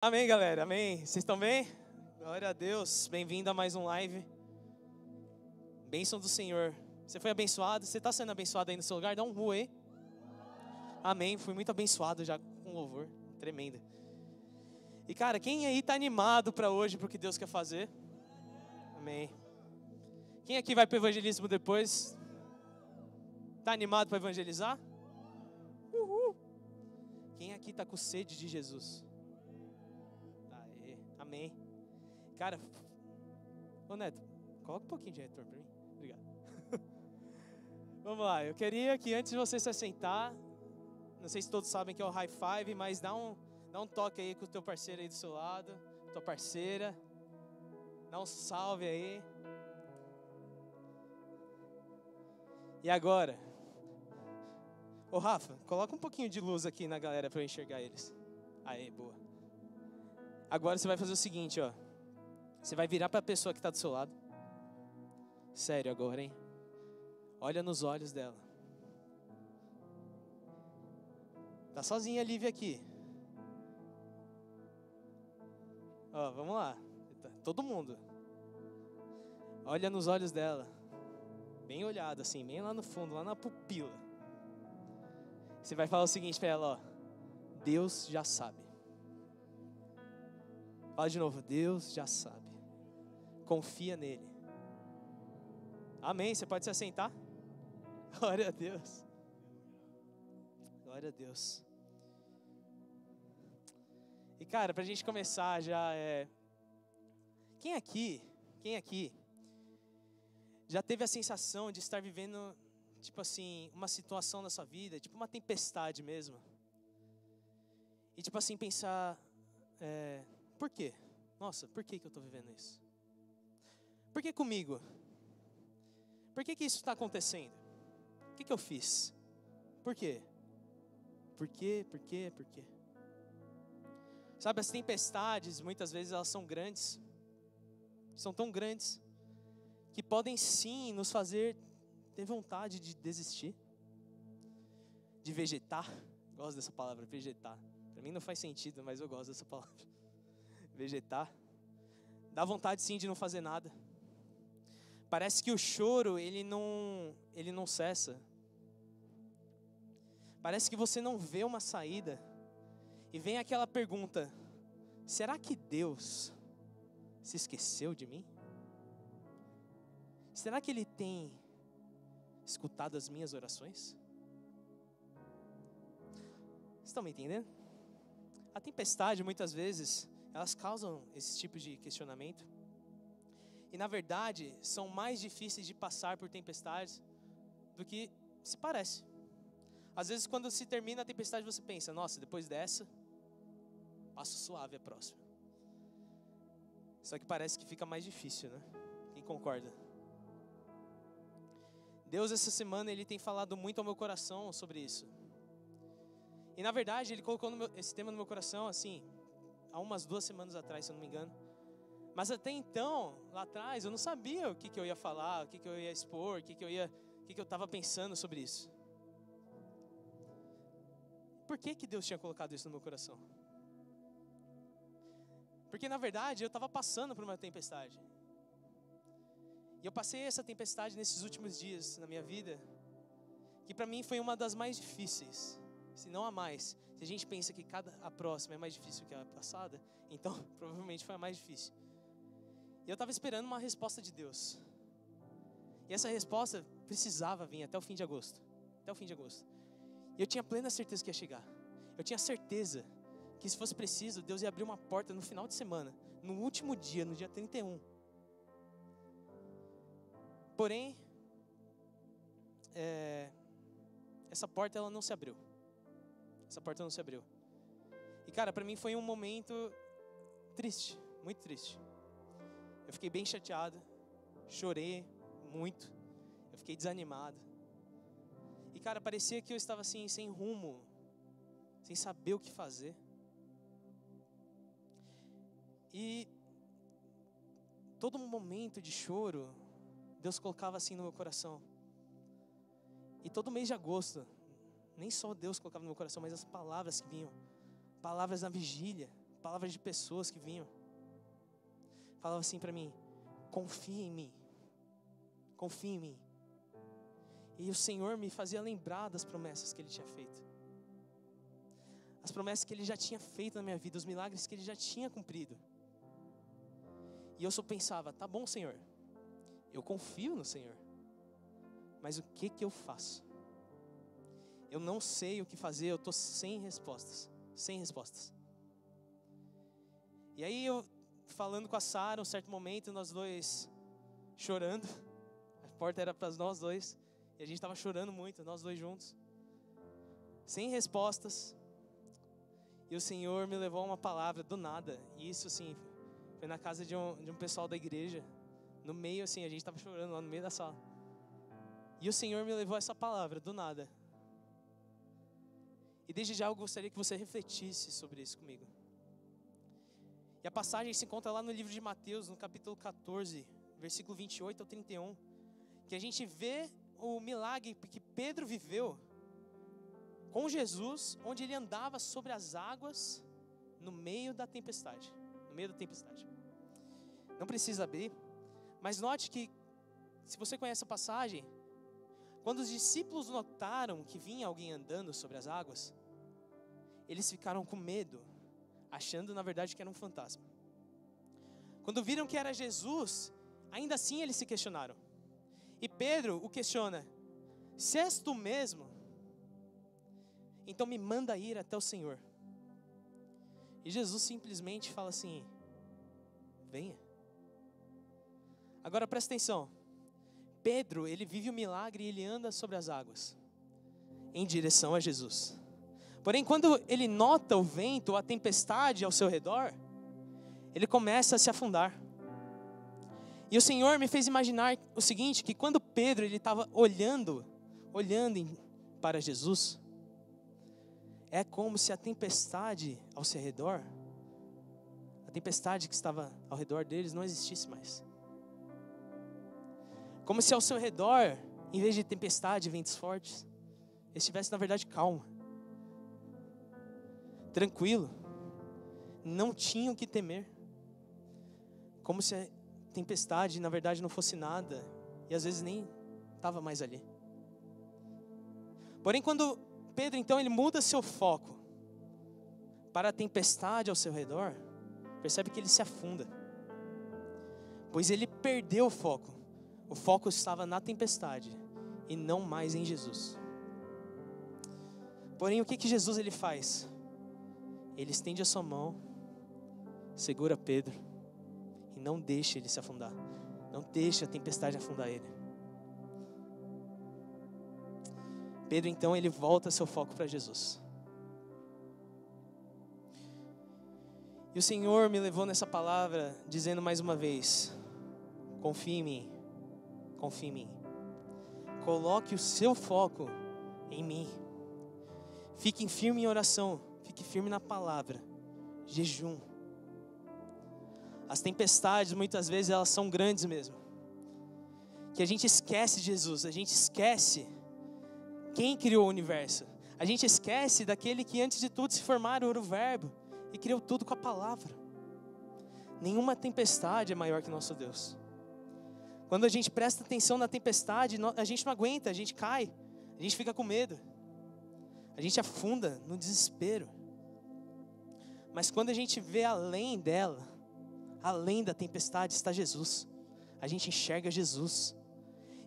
Amém, galera, amém. Vocês estão bem? Glória a Deus, bem-vindo a mais um live. Bênção do Senhor. Você foi abençoado? Você está sendo abençoado aí no seu lugar? Dá um aí. Amém, fui muito abençoado já com louvor, tremendo. E cara, quem aí está animado para hoje, para o que Deus quer fazer? Amém. Quem aqui vai para o evangelismo depois? Está animado para evangelizar? Uhul. Quem aqui está com sede de Jesus? Amém. Cara, ô Neto, coloca um pouquinho de retorno pra mim. Obrigado. Vamos lá, eu queria que antes de você se assentar, não sei se todos sabem que é o high five, mas dá um toque aí com o teu parceiro aí do seu lado, tua parceira. Dá um salve aí. E agora? Ô Rafa, coloca um pouquinho de luz aqui na galera pra eu enxergar eles. Aê, boa. Agora você vai fazer o seguinte, ó. Você vai virar para a pessoa que está do seu lado. Sério agora, hein? Olha nos olhos dela. Tá sozinha a Lívia aqui. Ó, vamos lá. Todo mundo. Olha nos olhos dela. Bem olhado assim, bem lá no fundo, lá na pupila. Você vai falar o seguinte para ela, ó. Deus já sabe. Fala de novo, Deus já sabe. Confia nele. Amém, você pode se assentar? Glória a Deus. Glória a Deus. E cara, pra gente começar já Quem aqui já teve a sensação de estar vivendo, tipo assim, uma situação na sua vida, tipo uma tempestade mesmo? E tipo assim, pensar... Por quê? Nossa, por que eu estou vivendo isso? Por que comigo? Por que isso está acontecendo? O que eu fiz? Por quê? Por quê? Sabe, as tempestades, muitas vezes elas são grandes. São tão grandes que podem sim nos fazer ter vontade de desistir. De vegetar. Gosto dessa palavra, vegetar. Para mim não faz sentido, mas eu gosto dessa palavra. Vegetar. Dá vontade sim de não fazer nada. Parece que o choro, ele não cessa. Parece que você não vê uma saída. E vem aquela pergunta: será que Deus se esqueceu de mim? Será que Ele tem escutado as minhas orações? Vocês estão me entendendo? A tempestade, muitas vezes, elas causam esse tipo de questionamento. E na verdade, são mais difíceis de passar por tempestades do que se parece. Às vezes quando se termina a tempestade você pensa, nossa, depois dessa, passo suave a próxima. Só que parece que fica mais difícil, né? Quem concorda? Deus essa semana Ele tem falado muito ao meu coração sobre isso. E na verdade Ele colocou esse tema no meu coração assim, há umas 2 semanas atrás, se eu não me engano. Mas até então, lá atrás, eu não sabia o que eu ia falar, o que eu ia expor, o que eu estava pensando sobre isso. Por que Deus tinha colocado isso no meu coração? Porque na verdade eu estava passando por uma tempestade. E eu passei essa tempestade nesses últimos dias na minha vida, que para mim foi uma das mais difíceis, se não a mais. Se a gente pensa que a próxima é mais difícil que a passada, então provavelmente foi a mais difícil. E eu estava esperando uma resposta de Deus. E essa resposta precisava vir até o fim de agosto. Até o fim de agosto. E eu tinha plena certeza que ia chegar. Eu tinha certeza que se fosse preciso, Deus ia abrir uma porta no final de semana. No último dia, no dia 31. Porém, essa porta ela não se abriu. Essa porta não se abriu. E cara, para mim foi um momento triste. Muito triste. Eu fiquei bem chateado, chorei muito, eu fiquei desanimado. E cara, parecia que eu estava assim, sem rumo, sem saber o que fazer. E todo momento de choro, Deus colocava assim no meu coração. E todo mês de agosto, nem só Deus colocava no meu coração, mas as palavras que vinham. Palavras na vigília, palavras de pessoas que vinham. Falava assim para mim: confia em mim. Confia em mim. E o Senhor me fazia lembrar das promessas que Ele tinha feito. As promessas que Ele já tinha feito na minha vida, os milagres que Ele já tinha cumprido. E eu só pensava: tá bom, Senhor, eu confio no Senhor, mas o que eu faço? Eu não sei o que fazer, eu estou sem respostas. E aí eu, falando com a Sara, um certo momento, nós dois chorando. A porta era para nós dois, e a gente estava chorando muito, nós dois juntos. Sem respostas. E o Senhor me levou a uma palavra do nada. E isso assim, foi na casa de um pessoal da igreja. No meio assim, a gente estava chorando lá no meio da sala. E o Senhor me levou a essa palavra do nada. E desde já eu gostaria que você refletisse sobre isso comigo. E a passagem se encontra lá no livro de Mateus, no capítulo 14, versículo 28 ao 31. Que a gente vê o milagre que Pedro viveu com Jesus, onde ele andava sobre as águas no meio da tempestade. Não precisa abrir, mas note que, se você conhece a passagem, quando os discípulos notaram que vinha alguém andando sobre as águas, eles ficaram com medo, achando na verdade que era um fantasma. Quando viram que era Jesus, ainda assim eles se questionaram. E Pedro o questiona: se és tu mesmo, então me manda ir até o Senhor. E Jesus simplesmente fala assim: venha. Agora presta atenção. Pedro, ele vive o milagre e ele anda sobre as águas em direção a Jesus. Porém, quando ele nota o vento, a tempestade ao seu redor, ele começa a se afundar. E o Senhor me fez imaginar o seguinte, que quando Pedro ele estava olhando para Jesus, é como se a tempestade ao seu redor, a tempestade que estava ao redor deles não existisse mais. Como se ao seu redor, em vez de tempestade e ventos fortes, estivesse na verdade calmo, tranquilo, não tinham que temer. Como se a tempestade na verdade não fosse nada, e às vezes nem estava mais ali. Porém, quando Pedro então ele muda seu foco para a tempestade ao seu redor, percebe que ele se afunda, pois ele perdeu o foco. O foco estava na tempestade e não mais em Jesus. Porém, o que Jesus ele faz? Ele estende a sua mão, segura Pedro e não deixa ele se afundar. Não deixa a tempestade afundar ele. Pedro então ele volta seu foco para Jesus. E o Senhor me levou nessa palavra dizendo mais uma vez: confie em mim, confie em mim. Coloque o seu foco em mim. Fique firme em oração, fique firme na palavra, jejum. As tempestades muitas vezes elas são grandes mesmo, que a gente esquece de Jesus, a gente esquece quem criou o universo, a gente esquece daquele que antes de tudo se formaram era o Verbo e criou tudo com a palavra. Nenhuma tempestade é maior que nosso Deus. Quando a gente presta atenção na tempestade, a gente não aguenta, a gente cai, a gente fica com medo, a gente afunda no desespero. Mas quando a gente vê além dela, além da tempestade está Jesus. A gente enxerga Jesus.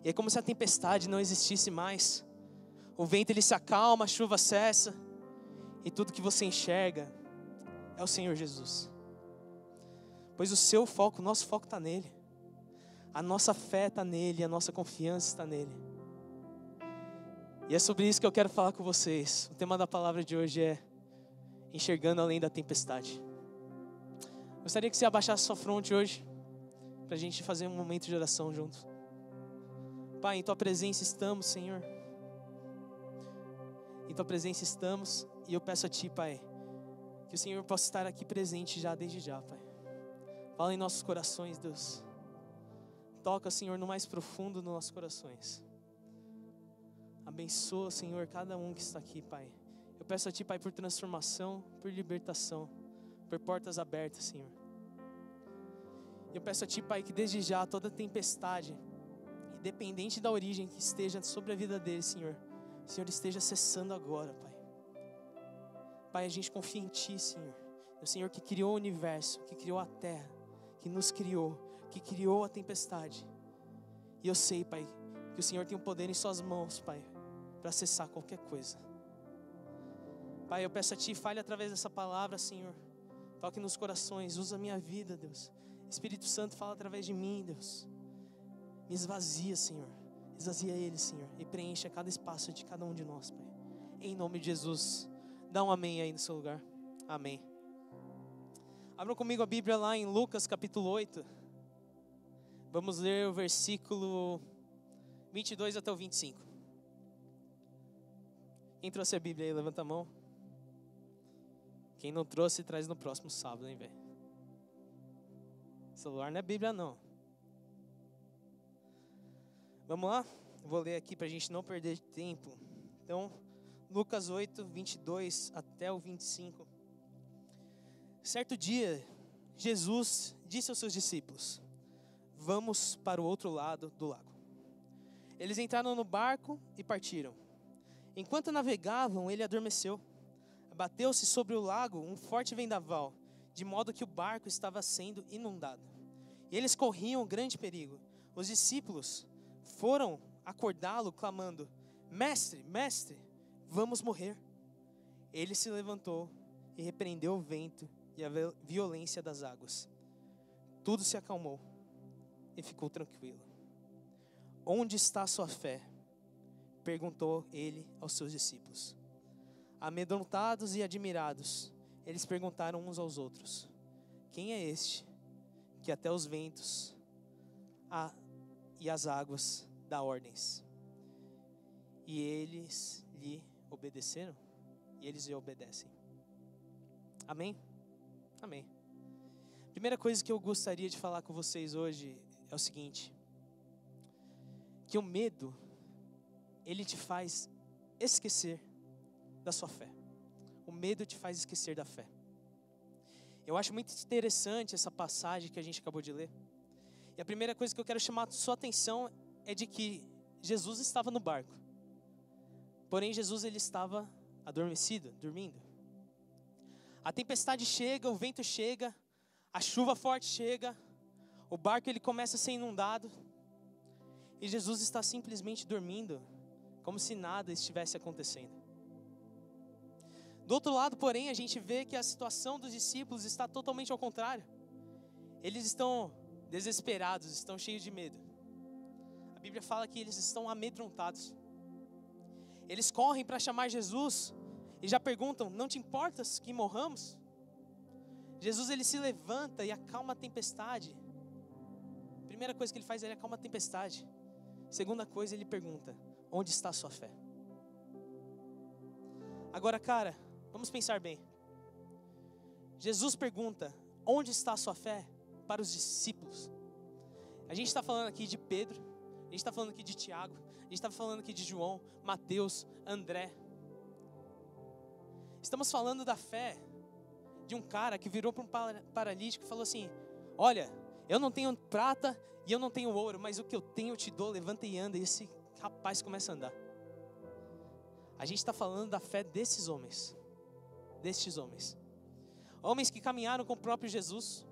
E é como se a tempestade não existisse mais. O vento ele se acalma, a chuva cessa. E tudo que você enxerga é o Senhor Jesus. Pois o seu foco, o nosso foco está nele. A nossa fé está nele, a nossa confiança está nele. E é sobre isso que eu quero falar com vocês. O tema da palavra de hoje é enxergando além da tempestade. Gostaria que você abaixasse sua fronte hoje, para a gente fazer um momento de oração juntos. Pai, em tua presença estamos, Senhor. Em tua presença estamos, e eu peço a ti, Pai, que o Senhor possa estar aqui presente já, desde já, Pai. Fala em nossos corações, Deus. Toca, Senhor, no mais profundo dos nossos corações. Abençoa, Senhor, cada um que está aqui, Pai. Eu peço a ti, Pai, por transformação, por libertação, por portas abertas, Senhor. Eu peço a Ti, Pai, que desde já toda tempestade, independente da origem que esteja sobre a vida deles, Senhor, o Senhor esteja cessando agora, Pai. Pai, a gente confia em Ti, Senhor. O Senhor que criou o universo, que criou a terra, que nos criou, que criou a tempestade. E eu sei, Pai, que o Senhor tem o poder em Suas mãos, Pai, para cessar qualquer coisa. Pai, eu peço a Ti, fale através dessa palavra, Senhor. Toque nos corações, usa a minha vida, Deus. Espírito Santo, fala através de mim, Deus. Me esvazia, Senhor. Esvazia Ele, Senhor. E preencha cada espaço de cada um de nós, Pai. Em nome de Jesus. Dá um amém aí no seu lugar. Amém. Abram comigo a Bíblia lá em Lucas capítulo 8. Vamos ler o versículo 22 até o 25. Quem trouxe a Bíblia aí, levanta a mão. Quem não trouxe, traz no próximo sábado, hein, velho? Celular não é Bíblia, não. Vamos lá? Vou ler aqui para a gente não perder tempo. Então, Lucas 8, 22 até o 25. Certo dia, Jesus disse aos seus discípulos: vamos para o outro lado do lago. Eles entraram no barco e partiram. Enquanto navegavam, ele adormeceu. Abateu-se sobre o lago um forte vendaval, de modo que o barco estava sendo inundado. E eles corriam grande perigo. Os discípulos foram acordá-lo, clamando: Mestre, mestre, vamos morrer. Ele se levantou e repreendeu o vento e a violência das águas. Tudo se acalmou e ficou tranquilo. Onde está a sua fé? Perguntou ele aos seus discípulos. Amedrontados e admirados, eles perguntaram uns aos outros: quem é este que até os ventos e as águas dá ordens? E eles lhe obedeceram? E eles lhe obedecem. Amém? Amém. Primeira coisa que eu gostaria de falar com vocês hoje é o seguinte: que o medo, ele te faz esquecer da sua fé. O medo te faz esquecer da fé. Eu acho muito interessante essa passagem que a gente acabou de ler. E a primeira coisa que eu quero chamar a sua atenção é de que Jesus estava no barco. Porém, Jesus ele estava adormecido, dormindo. A tempestade chega, o vento chega, a chuva forte chega, o barco ele começa a ser inundado. E Jesus está simplesmente dormindo, como se nada estivesse acontecendo. Do outro lado, porém, a gente vê que a situação dos discípulos está totalmente ao contrário. Eles estão desesperados, estão cheios de medo. A Bíblia fala que eles estão amedrontados. Eles correm para chamar Jesus e já perguntam: não te importas que morramos? Jesus ele se levanta e acalma a tempestade. Primeira coisa que ele faz, ele acalma a tempestade. Segunda coisa, ele pergunta: onde está a sua fé? Agora, cara, vamos pensar bem. Jesus pergunta: onde está a sua fé? Para os discípulos. A gente está falando aqui de Pedro, a gente está falando aqui de Tiago, a gente está falando aqui de João, Mateus, André. Estamos falando da fé de um cara que virou para um paralítico e falou assim: olha, eu não tenho prata e eu não tenho ouro, mas o que eu tenho eu te dou, levanta e anda. E esse rapaz começa a andar. A gente está falando da fé desses homens. Destes homens. Homens que caminharam com o próprio Jesus.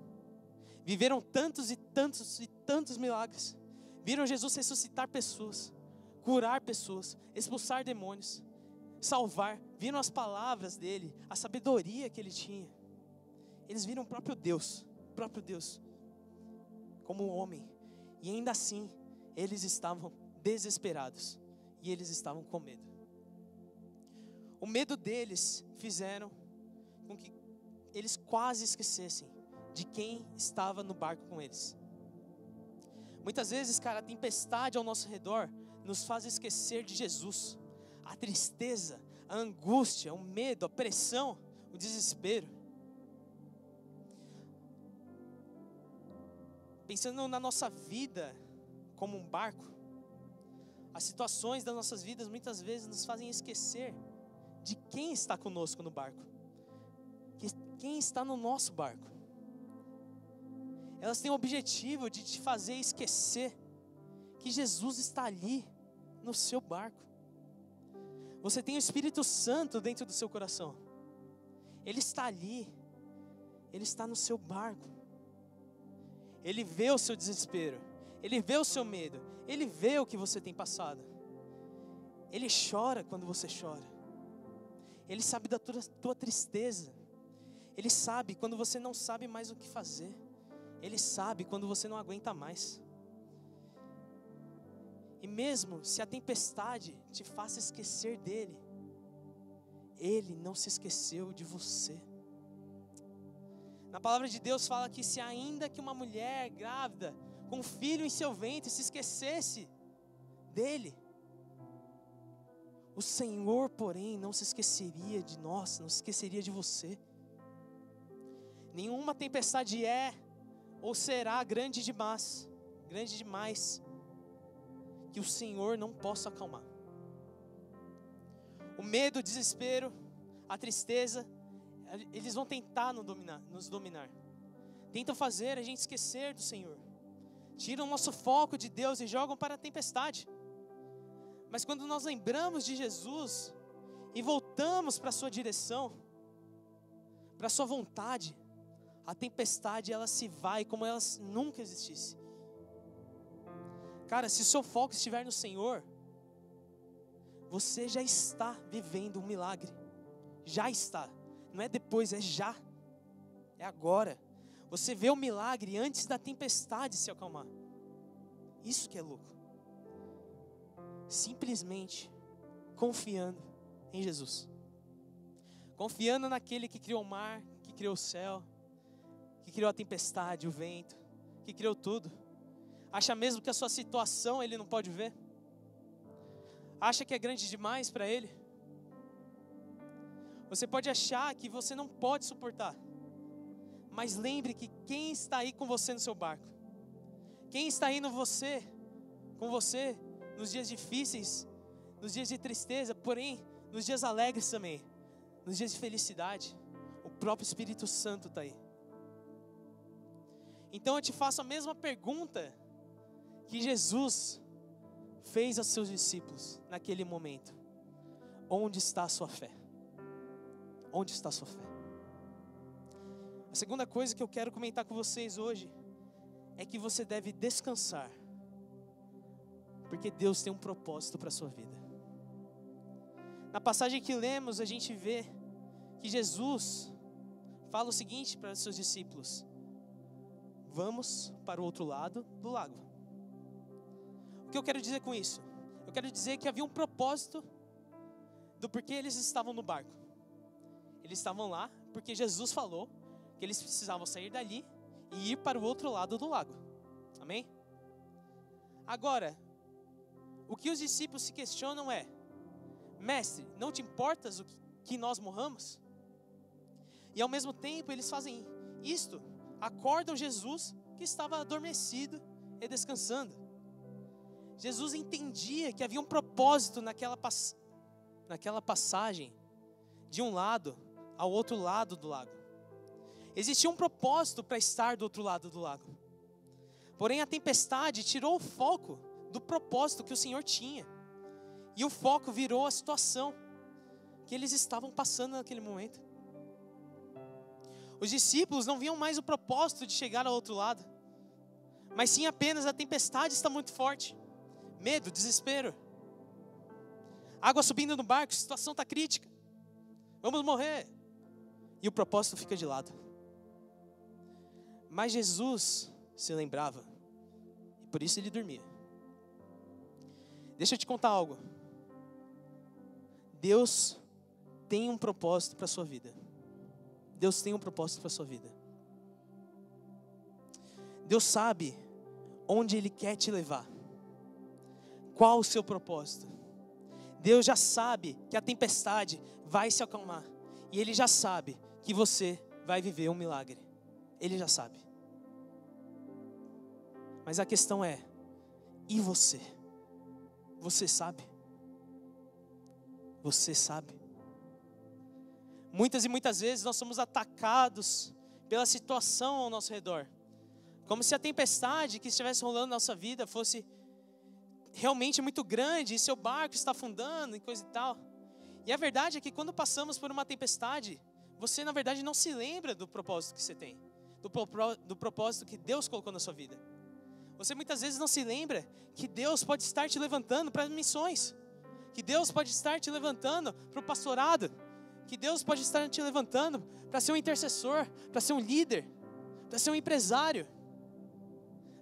Viveram tantos e tantos e tantos milagres. Viram Jesus ressuscitar pessoas. Curar pessoas. Expulsar demônios. Salvar. Viram as palavras dele. A sabedoria que ele tinha. Eles viram o próprio Deus. O próprio Deus. Como um homem. E ainda assim, eles estavam desesperados. E eles estavam com medo. O medo deles fizeram com que eles quase esquecessem de quem estava no barco com eles. Muitas vezes, cara, a tempestade ao nosso redor nos faz esquecer de Jesus. A tristeza, a angústia, o medo, a pressão, o desespero. Pensando na nossa vida como um barco, as situações das nossas vidas muitas vezes nos fazem esquecer de quem está conosco no barco. quem está no nosso barco. Elas têm o objetivo de te fazer esquecer que Jesus está ali no seu barco. Você tem o Espírito Santo dentro do seu coração. Ele está ali. Ele está no seu barco. Ele vê o seu desespero. Ele vê o seu medo. Ele vê o que você tem passado. Ele chora quando você chora. Ele sabe da tua tristeza. Ele sabe quando você não sabe mais o que fazer. Ele sabe quando você não aguenta mais. E mesmo se a tempestade te faça esquecer dele, ele não se esqueceu de você. Na palavra de Deus fala que se ainda que uma mulher grávida com um filho em seu ventre se esquecesse dele, o Senhor, porém, não se esqueceria de nós, não se esqueceria de você. Nenhuma tempestade é ou será grande demais que o Senhor não possa acalmar. O medo, o desespero, a tristeza, eles vão tentar nos dominar. Tentam fazer a gente esquecer do Senhor. Tiram o nosso foco de Deus e jogam para a tempestade. Mas quando nós lembramos de Jesus e voltamos para a sua direção, para a sua vontade, a tempestade ela se vai como ela nunca existisse. Cara, se o seu foco estiver no Senhor, você já está vivendo um milagre. Já está. Não é depois, é já. É agora. Você vê o milagre antes da tempestade se acalmar. Isso que é louco. Simplesmente confiando em Jesus. Confiando naquele que criou o mar, que criou o céu, que criou a tempestade, o vento, que criou tudo. Acha mesmo que a sua situação ele não pode ver? Acha que é grande demais para ele? Você pode achar que você não pode suportar. Mas lembre que quem está aí com você no seu barco, quem está aí com você nos dias difíceis, nos dias de tristeza, porém nos dias alegres também, nos dias de felicidade, o próprio Espírito Santo está aí. Então eu te faço a mesma pergunta que Jesus fez aos seus discípulos naquele momento: onde está a sua fé? Onde está a sua fé? A segunda coisa que eu quero comentar com vocês hoje é que você deve descansar, porque Deus tem um propósito para a sua vida. Na passagem que lemos, a gente vê que Jesus fala o seguinte para os seus discípulos: vamos para o outro lado do lago. O que eu quero dizer com isso? Eu quero dizer que havia um propósito do porquê eles estavam no barco. Eles estavam lá porque Jesus falou que eles precisavam sair dali e ir para o outro lado do lago. Amém? Agora, o que os discípulos se questionam é: mestre, não te importas que nós morramos? E ao mesmo tempo eles fazem isto, acordam Jesus que estava adormecido e descansando. Jesus entendia que havia um propósito naquela passagem de um lado ao outro lado do lago. Existia um propósito para estar do outro lado do lago. Porém a tempestade tirou o foco do propósito que o Senhor tinha. E o foco virou a situação que eles estavam passando naquele momento. Os discípulos não viam mais o propósito de chegar ao outro lado, mas sim apenas a tempestade está muito forte. Medo, desespero. Água subindo no barco, a situação está crítica. Vamos morrer. E o propósito fica de lado. Mas Jesus se lembrava, e por isso ele dormia. Deixa eu te contar algo. Deus tem um propósito para a sua vida. Deus tem um propósito para a sua vida. Deus sabe onde Ele quer te levar. Qual o seu propósito? Deus já sabe que a tempestade vai se acalmar. E Ele já sabe que você vai viver um milagre. Ele já sabe. Mas a questão é: e você? Você sabe? Você sabe? Muitas e muitas vezes nós somos atacados pela situação ao nosso redor. Como se a tempestade que estivesse rolando na nossa vida fosse realmente muito grande, e seu barco está afundando e coisa e tal. E a verdade é que quando passamos por uma tempestade, você na verdade não se lembra do propósito que você tem, do propósito que Deus colocou na sua vida. Você muitas vezes não se lembra que Deus pode estar te levantando para missões, que Deus pode estar te levantando para o pastorado, que Deus pode estar te levantando para ser um intercessor, para ser um líder, para ser um empresário,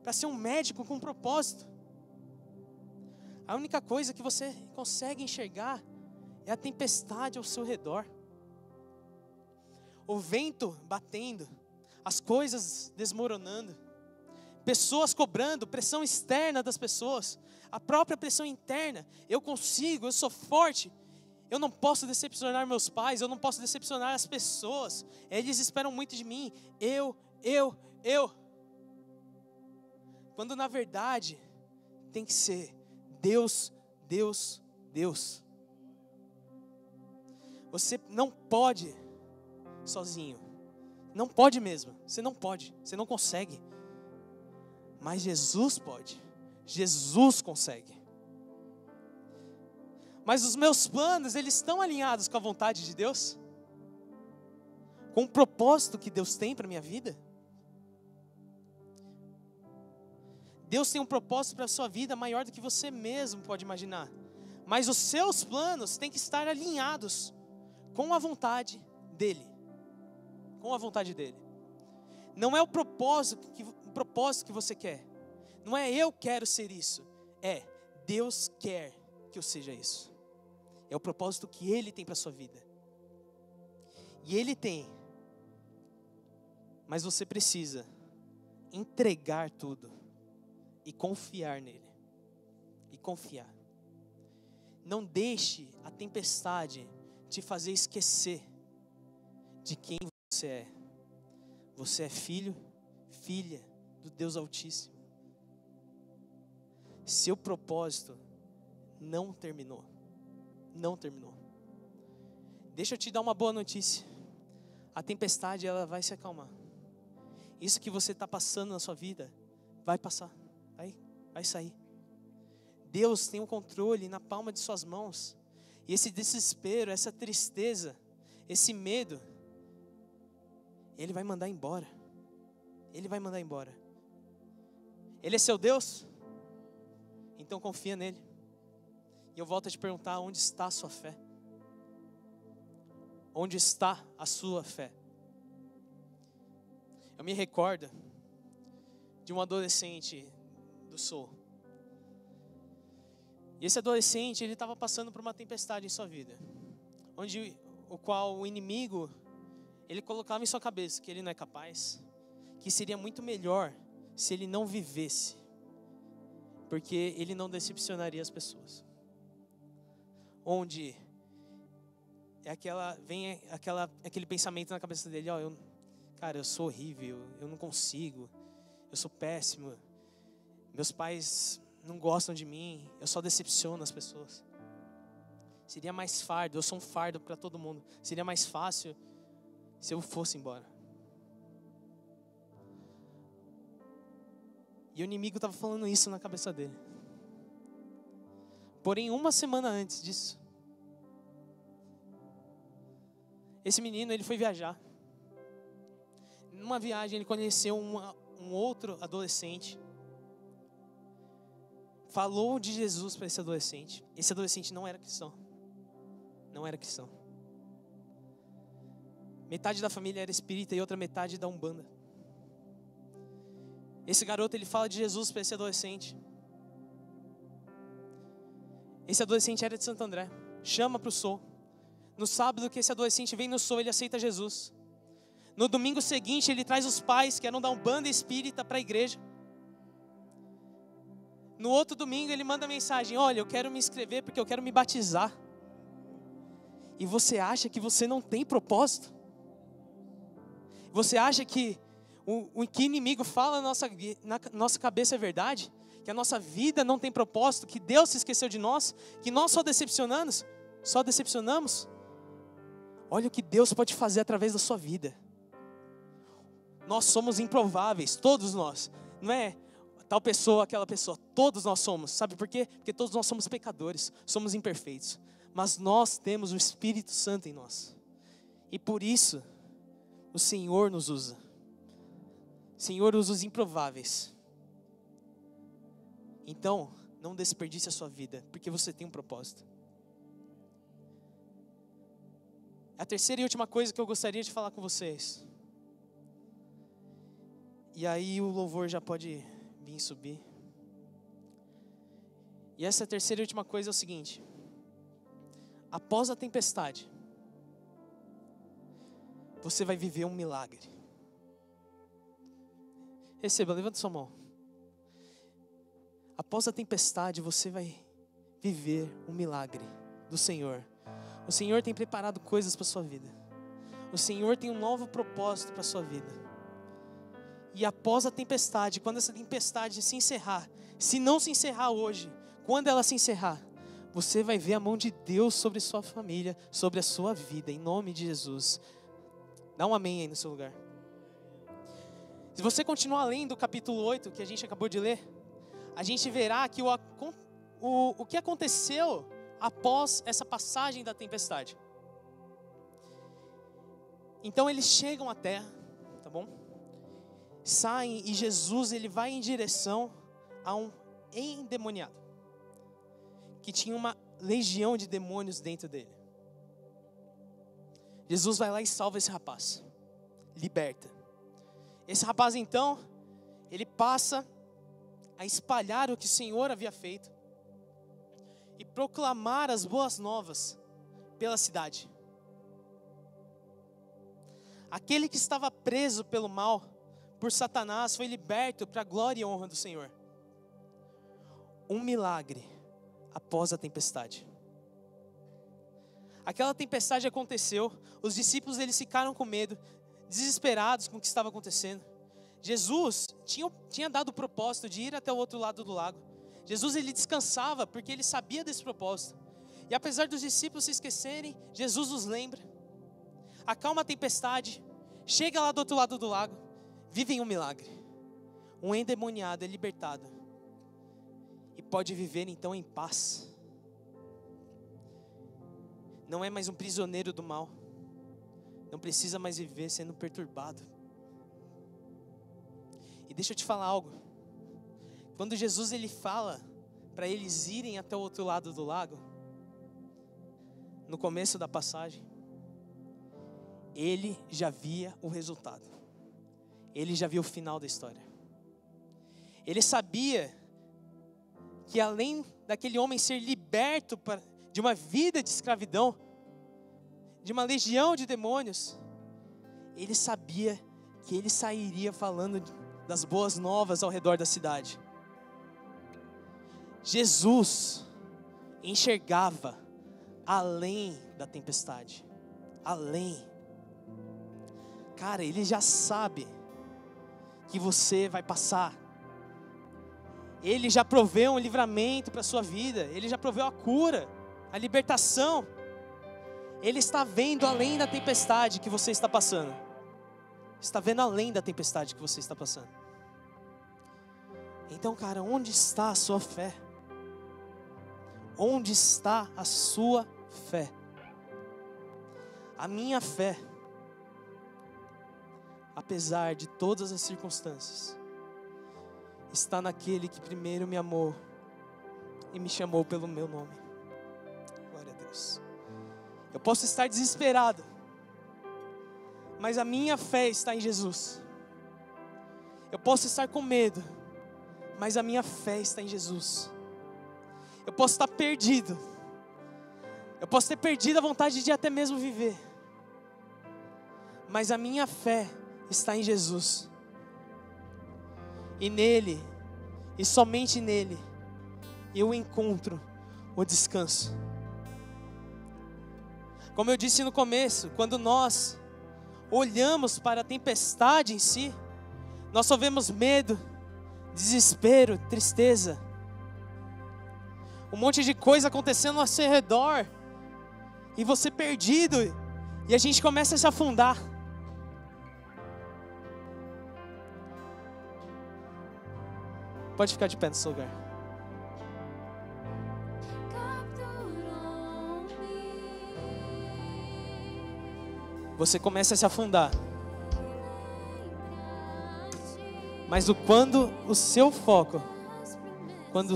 para ser um médico com um propósito. A única coisa que você consegue enxergar é a tempestade ao seu redor. O vento batendo, as coisas desmoronando, pessoas cobrando, pressão externa das pessoas, a própria pressão interna. Eu consigo, eu sou forte, eu não posso decepcionar meus pais, eu não posso decepcionar as pessoas, eles esperam muito de mim, eu. Quando na verdade tem que ser Deus, Deus, Deus. Você não pode sozinho, não pode mesmo, você não pode, você não consegue. Mas Jesus pode, Jesus consegue. Mas os meus planos, eles estão alinhados com a vontade de Deus? Com o propósito que Deus tem para a minha vida? Deus tem um propósito para a sua vida maior do que você mesmo pode imaginar. Mas os seus planos têm que estar alinhados com a vontade dEle. Com a vontade dEle. Não é o propósito que você quer. Não é eu quero ser isso. É Deus quer que eu seja isso. É o propósito que Ele tem para a sua vida. E Ele tem. Mas você precisa entregar tudo e confiar nele. E confiar. Não deixe a tempestade te fazer esquecer de quem você é. Você é filho, filha do Deus Altíssimo. Seu propósito não terminou. Não terminou. Deixa eu te dar uma boa notícia. A tempestade, ela vai se acalmar. Isso que você está passando na sua vida, vai passar. Vai sair. Deus tem um controle na palma de suas mãos. E esse desespero, essa tristeza, esse medo, Ele vai mandar embora. Ele vai mandar embora. Ele é seu Deus? Então confia nele. E eu volto a te perguntar, onde está a sua fé? Onde está a sua fé? Eu me recordo de um adolescente do Sul. E esse adolescente, ele estava passando por uma tempestade em sua vida, o qual o inimigo, ele colocava em sua cabeça que ele não é capaz, que seria muito melhor se ele não vivesse, porque ele não decepcionaria as pessoas. Onde vem aquele pensamento na cabeça dele, cara, eu sou horrível, eu não consigo, eu sou péssimo, meus pais não gostam de mim, eu só decepciono as pessoas. Seria mais fardo, eu sou um fardo para todo mundo. Seria mais fácil se eu fosse embora. E o inimigo estava falando isso na cabeça dele. Porém, uma semana antes disso, esse menino, ele foi viajar. Numa viagem, ele conheceu um outro adolescente. Falou de Jesus para esse adolescente. Esse adolescente não era cristão. Não era cristão. Metade da família era espírita e outra metade da Umbanda. Esse garoto, ele fala de Jesus para esse adolescente. Esse adolescente era de Santo André. Chama para o Soul. No sábado que esse adolescente vem no Soul, ele aceita Jesus. No domingo seguinte, ele traz os pais que eram da Umbanda espírita para a igreja. No outro domingo, ele manda mensagem: olha, eu quero me inscrever porque eu quero me batizar. E você acha que você não tem propósito? Você acha que o que o inimigo fala na nossa cabeça é verdade? Que a nossa vida não tem propósito? Que Deus se esqueceu de nós? Que nós só decepcionamos? Olha o que Deus pode fazer através da sua vida. Nós somos improváveis, todos nós. Não é tal pessoa, aquela pessoa. Todos nós somos. Sabe por quê? Porque todos nós somos pecadores, somos imperfeitos. Mas nós temos o Espírito Santo em nós. E por isso, o Senhor nos usa. O Senhor usa os improváveis. Então, não desperdice a sua vida, porque você tem um propósito. A terceira e última coisa que eu gostaria de falar com vocês. E aí o louvor já pode vir subir. E essa terceira e última coisa é o seguinte. Após a tempestade, você vai viver um milagre. Receba, levanta sua mão. Após a tempestade, você vai viver um milagre do Senhor. O Senhor tem preparado coisas para a sua vida. O Senhor tem um novo propósito para a sua vida. E após a tempestade, quando essa tempestade se encerrar, se não se encerrar hoje, quando ela se encerrar, você vai ver a mão de Deus sobre sua família, sobre a sua vida, em nome de Jesus. Dá um amém aí no seu lugar. Se você continuar lendo o capítulo 8, que a gente acabou de ler, a gente verá que o que aconteceu após essa passagem da tempestade. Então eles chegam à terra, tá bom? Saem e Jesus ele vai em direção a um endemoniado, que tinha uma legião de demônios dentro dele. Jesus vai lá e salva esse rapaz, liberta. Esse rapaz então, ele passa a espalhar o que o Senhor havia feito e proclamar as boas novas pela cidade. Aquele que estava preso pelo mal, por Satanás, foi liberto para a glória e honra do Senhor. Um milagre após a tempestade. Aquela tempestade aconteceu, os discípulos eles ficaram com medo, desesperados com o que estava acontecendo. Jesus tinha dado o propósito de ir até o outro lado do lago. Jesus ele descansava porque ele sabia desse propósito. E apesar dos discípulos se esquecerem, Jesus os lembra. Acalma a tempestade, chega lá do outro lado do lago, vivem um milagre. Um endemoniado é libertado e pode viver então em paz. Não é mais um prisioneiro do mal. Não precisa mais viver sendo perturbado. E deixa eu te falar algo. Quando Jesus ele fala para eles irem até o outro lado do lago, no começo da passagem, ele já via o resultado. Ele já viu o final da história. Ele sabia que além daquele homem ser liberto de uma vida de escravidão, de uma legião de demônios, ele sabia que ele sairia falando das boas novas ao redor da cidade. Jesus enxergava além da tempestade, além. Cara, ele já sabe que você vai passar. Ele já proveu um livramento para a sua vida, ele já proveu a cura, a libertação. Ele está vendo além da tempestade que você está passando. Está vendo além da tempestade que você está passando. Então, cara, onde está a sua fé? Onde está a sua fé? A minha fé, apesar de todas as circunstâncias, está naquele que primeiro me amou e me chamou pelo meu nome. Glória a Deus. Eu posso estar desesperado, mas a minha fé está em Jesus. Eu posso estar com medo, mas a minha fé está em Jesus. Eu posso estar perdido. Eu posso ter perdido a vontade de até mesmo viver, mas a minha fé está em Jesus. E nele, e somente nele, eu encontro o descanso. Como eu disse no começo, quando nós olhamos para a tempestade em si, nós só vemos medo, desespero, tristeza, um monte de coisa acontecendo ao seu redor, e você perdido, E a gente começa a se afundar. Pode ficar de pé no seu lugar. Você começa a se afundar. Mas quando o foco, quando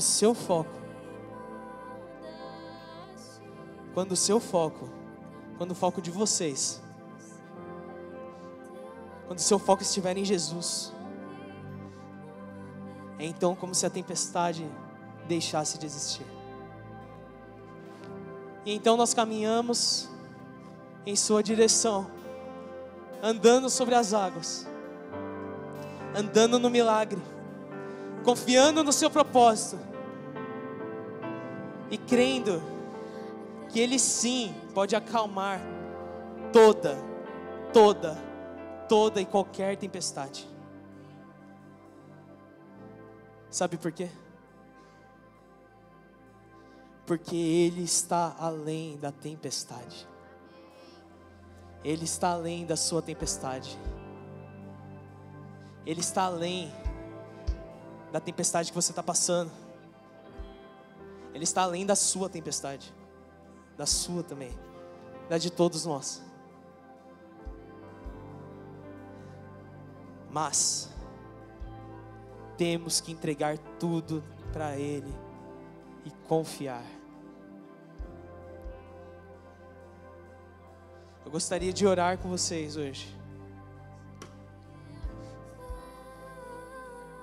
o foco de vocês, quando o seu foco estiver em Jesus, é então como se a tempestade deixasse de existir. E então nós caminhamos em sua direção, andando sobre as águas, andando no milagre, confiando no seu propósito e crendo que Ele sim pode acalmar toda e qualquer tempestade. Sabe por quê? Porque Ele está além da tempestade. Ele está além da sua tempestade. Ele está além da tempestade que você está passando. Ele está além da sua tempestade. Da sua também. Da de todos nós. Mas temos que entregar tudo para Ele e confiar. Eu gostaria de orar com vocês hoje.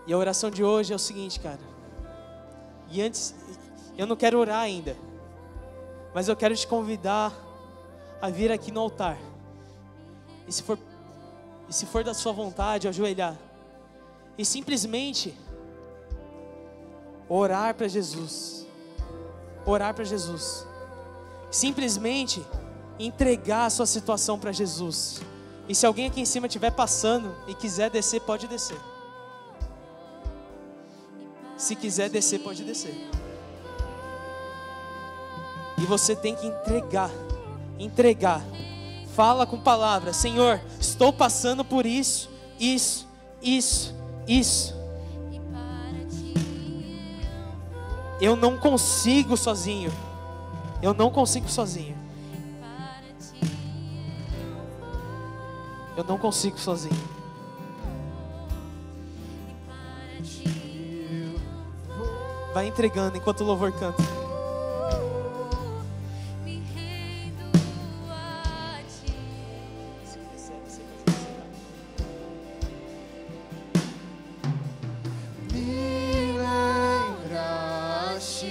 E a oração de hoje é o seguinte, cara. E antes, eu não quero orar ainda, mas eu quero te convidar a vir aqui no altar. E se for da sua vontade, ajoelhar. E simplesmente orar para Jesus. Orar para Jesus. Simplesmente entregar a sua situação para Jesus. E se alguém aqui em cima estiver passando e quiser descer, pode descer. Se quiser descer, pode descer. E você tem que entregar. Fala com palavras: Senhor, estou passando por isso. Eu não consigo sozinho. Eu não consigo sozinho. Vai entregando enquanto o louvor canta. Me lembraste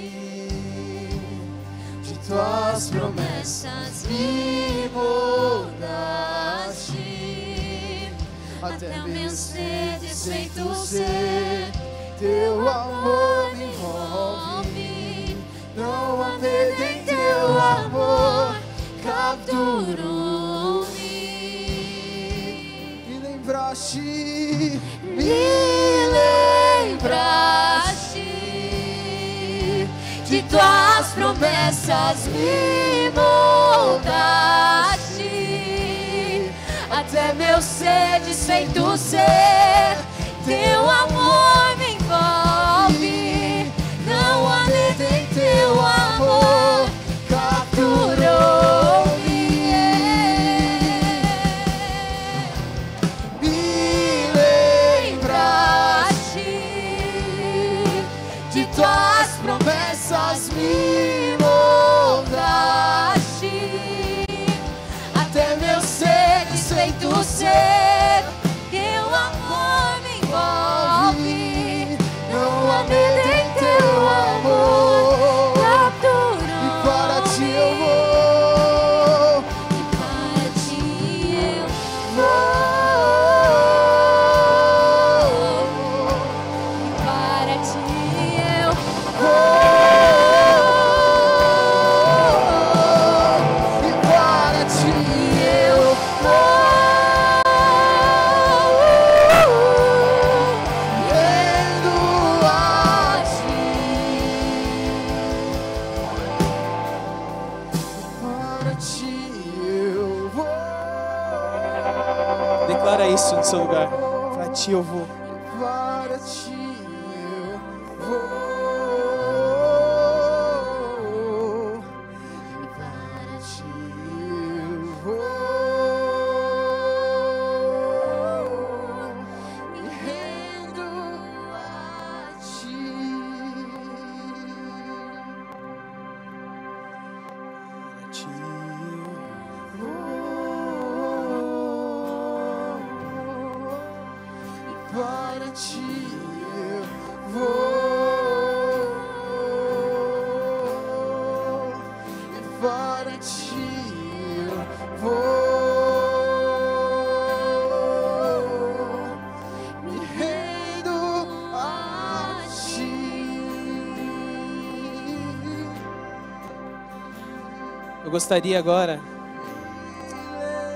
de tuas promessas, me moldaste até meu ser desfeito ser. Teu amor me envolve, não há medo em teu amor, capturou-me. Me lembraste de tuas promessas, me moldaste até meu ser desfeito ser. Teu amor me envolve, não há medo em teu amor, capturou-me. Me lembraste de tuas promessas, me moldaste até meu ser desfeito ser. Teu amor seu lugar. Para ti eu vou. Para ti eu vou. Para ti eu vou. Me rendo a ti. Para ti Para ti eu vou, para ti eu vou, me rendo a ti. Eu gostaria agora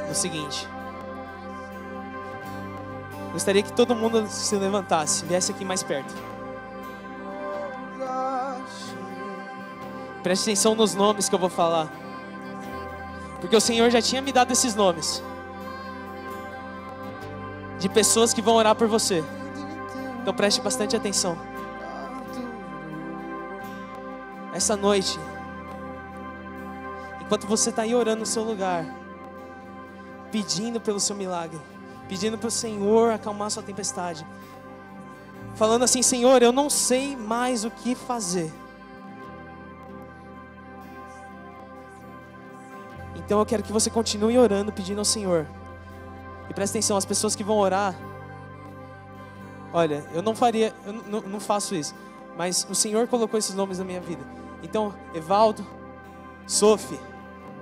do seguinte. Gostaria que todo mundo se levantasse, viesse aqui mais perto. Preste atenção nos nomes que eu vou falar. Porque o Senhor já tinha me dado esses nomes. De pessoas que vão orar por você. Então preste bastante atenção. Essa noite, enquanto você está aí orando no seu lugar, pedindo pelo seu milagre, pedindo para o Senhor acalmar sua tempestade, falando assim: Senhor, eu não sei mais o que fazer. Então eu quero que você continue orando, pedindo ao Senhor. E presta atenção, as pessoas que vão orar, olha, eu não faço isso, mas o Senhor colocou esses nomes na minha vida. Então, Evaldo, Sophie,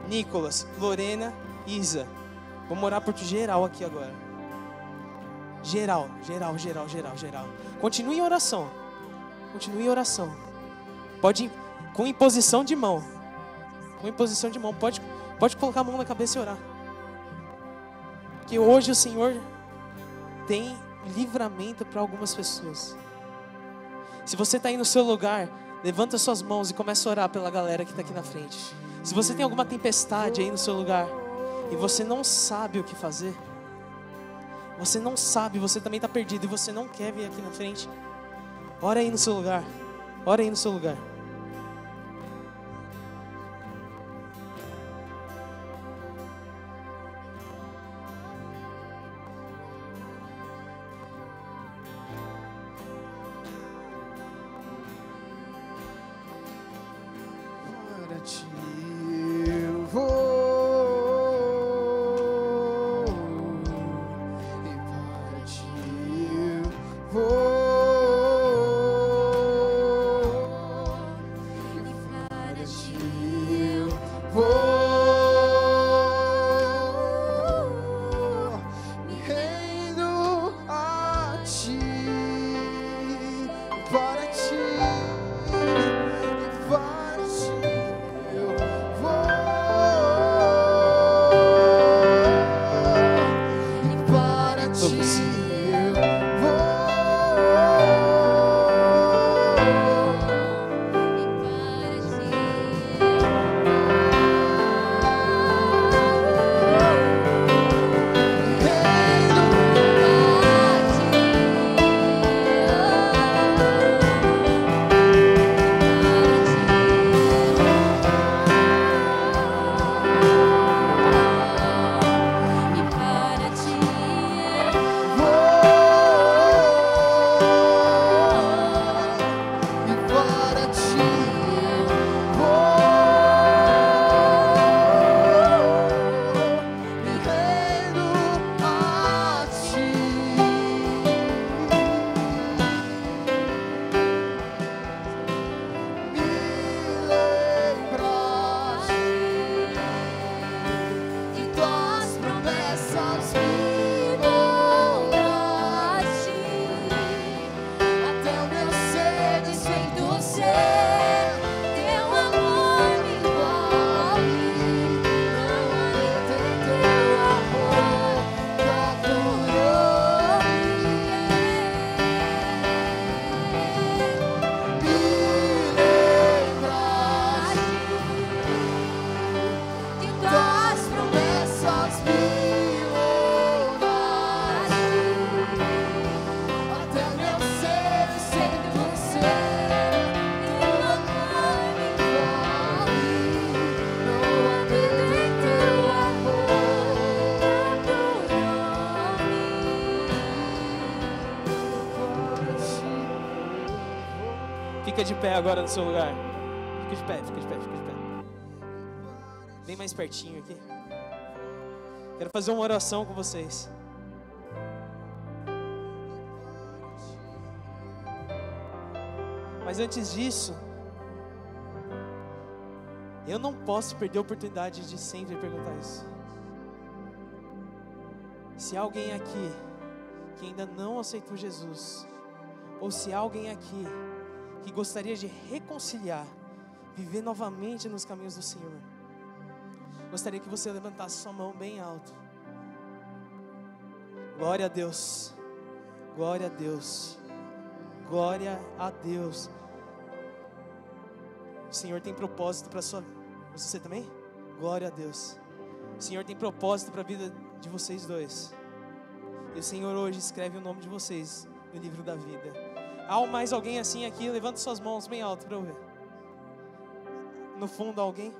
Nicolas, Lorena, Isa. Vamos orar por geral aqui agora. Geral. Continue em oração. Pode, com imposição de mão. Pode colocar a mão na cabeça e orar. Porque hoje o Senhor tem livramento para algumas pessoas. Se você está aí no seu lugar, levanta suas mãos e começa a orar pela galera que está aqui na frente. Se você tem alguma tempestade aí no seu lugar e você não sabe o que fazer, você não sabe, você também está perdido e você não quer vir aqui na frente, ora aí no seu lugar. Para ti eu vou, e para ti eu vou, e para ti eu vou, me rendo a ti, para ti. Para ti eu Fica de pé agora no seu lugar. Fica de pé, fica de pé, fica de pé. Bem mais pertinho aqui. Quero fazer uma oração com vocês. Mas antes disso, eu não posso perder a oportunidade de sempre perguntar isso. Se há alguém aqui que ainda não aceitou Jesus, ou se há alguém aqui que gostaria de reconciliar, viver novamente nos caminhos do Senhor, gostaria que você levantasse sua mão bem alto. Glória a Deus, glória a Deus, glória a Deus. O Senhor tem propósito para a sua vida. Você também? Glória a Deus. O Senhor tem propósito para a vida de vocês dois. E o Senhor hoje escreve o nome de vocês no livro da vida. Há mais alguém assim aqui? Levanta suas mãos bem alto para eu ver. No fundo, alguém?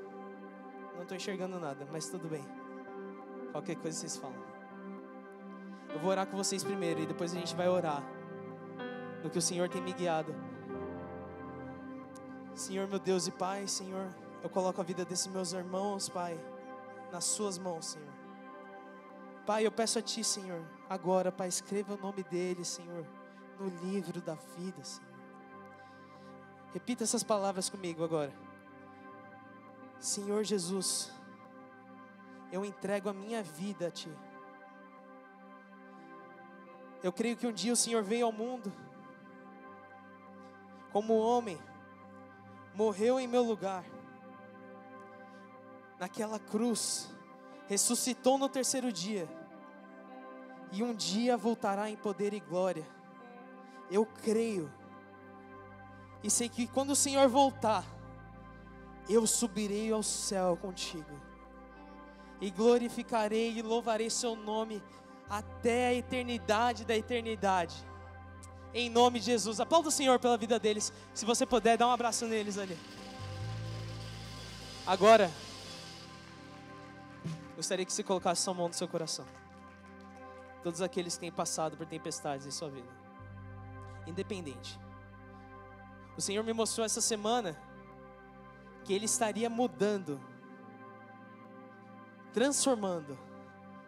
Não estou enxergando nada, mas tudo bem. Qualquer coisa vocês falam. Eu vou orar com vocês primeiro e depois a gente vai orar no que o Senhor tem me guiado. Senhor, meu Deus e Pai, Senhor, eu coloco a vida desses meus irmãos, Pai, nas suas mãos, Senhor. Pai, eu peço a Ti, Senhor, agora, Pai, escreva o nome deles, Senhor, no livro da vida, Senhor. Repita essas palavras comigo agora. Senhor Jesus, eu entrego a minha vida a Ti. Eu creio que um dia o Senhor veio ao mundo como homem, morreu em meu lugar, naquela cruz, ressuscitou no terceiro dia, e um dia voltará em poder e glória. Eu creio, e sei que quando o Senhor voltar, eu subirei ao céu contigo, e glorificarei e louvarei seu nome, até a eternidade da eternidade. Em nome de Jesus, aplauda o Senhor pela vida deles. Se você puder, dá um abraço neles ali. Agora, gostaria que você colocasse sua mão no seu coração. Todos aqueles que têm passado por tempestades em sua vida, independente. O Senhor me mostrou essa semana que Ele estaria mudando, transformando,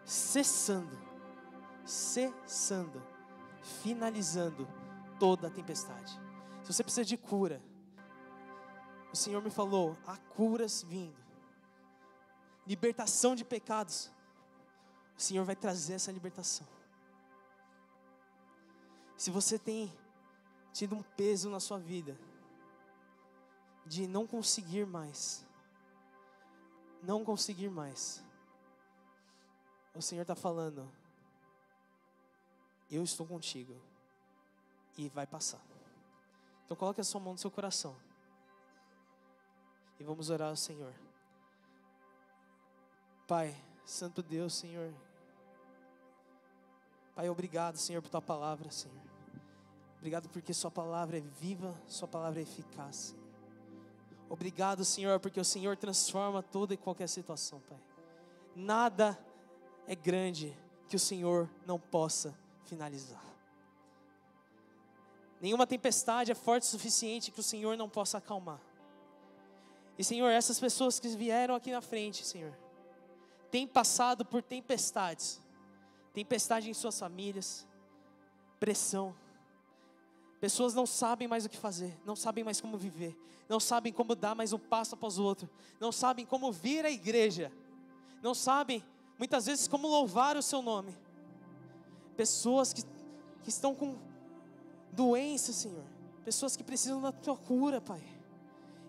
cessando, finalizando toda a tempestade. Se você precisa de cura, o Senhor me falou, há curas vindo, libertação de pecados. O Senhor vai trazer essa libertação. Se você tem tido um peso na sua vida de não conseguir mais, o Senhor está falando, eu estou contigo e vai passar. Então coloque a sua mão no seu coração e vamos orar ao Senhor. Pai, Santo Deus, Senhor, Pai, obrigado, Senhor, por Tua palavra, Senhor. Obrigado porque Sua palavra é viva, Sua palavra é eficaz, Senhor. Obrigado, Senhor, porque o Senhor transforma toda e qualquer situação, Pai. Nada é grande que o Senhor não possa finalizar. Nenhuma tempestade é forte o suficiente que o Senhor não possa acalmar. E Senhor, essas pessoas que vieram aqui na frente, Senhor, têm passado por tempestades. Tempestade em suas famílias, pressão. Pessoas não sabem mais o que fazer, não sabem mais como viver, não sabem como dar mais um passo após o outro, não sabem como vir à igreja, não sabem muitas vezes como louvar o seu nome. Pessoas que estão com doença, Senhor, pessoas que precisam da Tua cura, Pai,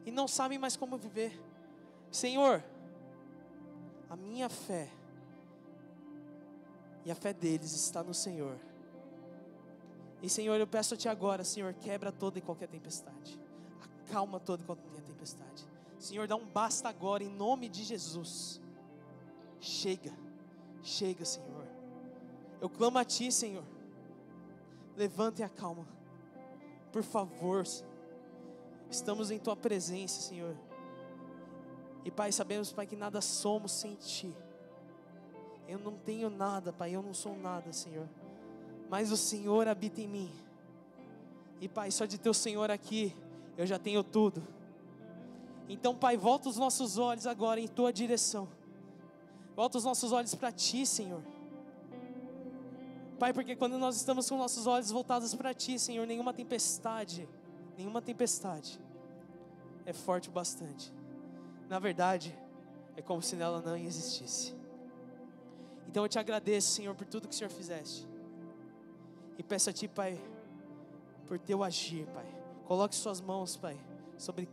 e não sabem mais como viver. Senhor, a minha fé e a fé deles está no Senhor. E Senhor, eu peço a Ti agora, Senhor, quebra toda e qualquer tempestade, acalma toda e qualquer tempestade. Senhor, dá um basta agora em nome de Jesus. Chega, Senhor. Eu clamo a Ti, Senhor, levanta e acalma, por favor. Estamos em Tua presença, Senhor. E Pai, sabemos, Pai, que nada somos sem Ti. Eu não tenho nada, Pai, eu não sou nada, Senhor, mas o Senhor habita em mim. E Pai, só de ter o Senhor aqui, eu já tenho tudo. Então, Pai, volta os nossos olhos agora em Tua direção. Volta os nossos olhos para Ti, Senhor. Pai, porque quando nós estamos com nossos olhos voltados para Ti, Senhor, nenhuma tempestade é forte o bastante. Na verdade, é como se nela não existisse. Então eu te agradeço, Senhor, por tudo que o Senhor fizeste. E peço a Ti, Pai, por Teu agir, Pai. Coloque Suas mãos, Pai, sobre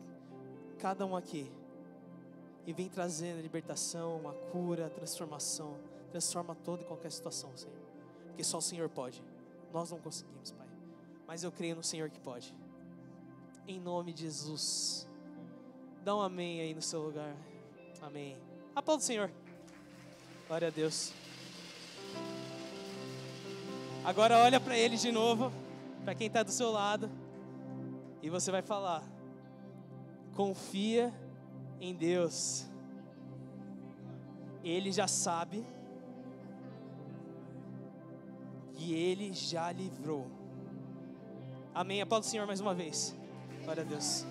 cada um aqui. E vem trazendo a libertação, a cura, a transformação. Transforma toda e qualquer situação, Senhor. Porque só o Senhor pode. Nós não conseguimos, Pai. Mas eu creio no Senhor que pode. Em nome de Jesus. Dá um amém aí no seu lugar. Amém. Aplauda o Senhor. Glória a Deus. Agora olha para Ele de novo. Para quem está do seu lado. E você vai falar: confia em Deus. Ele já sabe. E Ele já livrou. Amém. Aplauda o Senhor mais uma vez. Glória a Deus.